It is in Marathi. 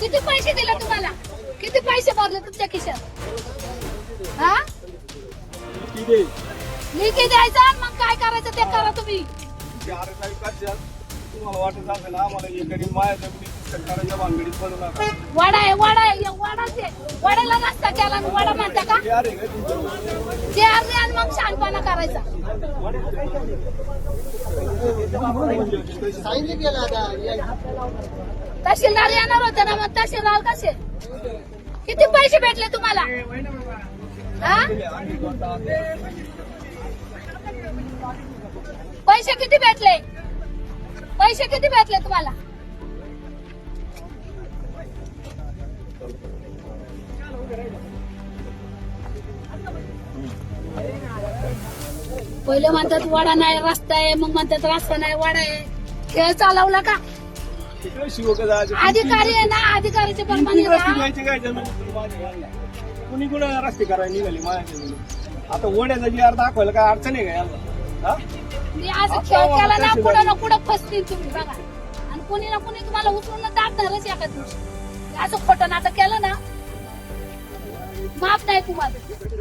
किती पैसे दिले तुम्हाला? किती पैसे भरले तुमच्या खिशात? हा? लिखी द्यायचा आणि मग काय करायचं ते करा तुम्ही. तुम्हाला वाटत असेल आम्हाला एखादी माया जमिनी पुस्तक करायच्या भानगडीत पडू नका. वडा आहे वडाचे वड्याला रस्ता केला आणि वडा म्हणता का? ते अरे काय तुमचं? जे आले आणि मग शहाणपणा करायचा. तहसीलदार येणार होते ना, मग तहसीलदार कसे? किती पैसे भेटले तुम्हाला? हा? पैसे किती भेटले? पैसे किती भेटले तुम्हाला? पहिले म्हणतात वडा नाही रस्ता आहे, मग म्हणतात रस्ता नाही वडा आहे. खेळ चालवला का? तिकडे शिवक जायचं. अधिकारी आहे ना, अधिकारीचे परवाने रस्ते द्यायचे काय जमीन कुणी कुठं रस्ते करायला निघाली माया जमिनी. आता ओढ्याचा जी अर्थ दाखवायला काय अडचण आहे का याला? मी आज खेळ केला ना, कुठं ना कुठं फसतील तुम्ही बघा. आणि कुणी ना कुणी तुम्हाला उचलून टाकणारच एका दिवशी. असं खोटं नाटक केलं ना, माफ नाही तुम्हाला.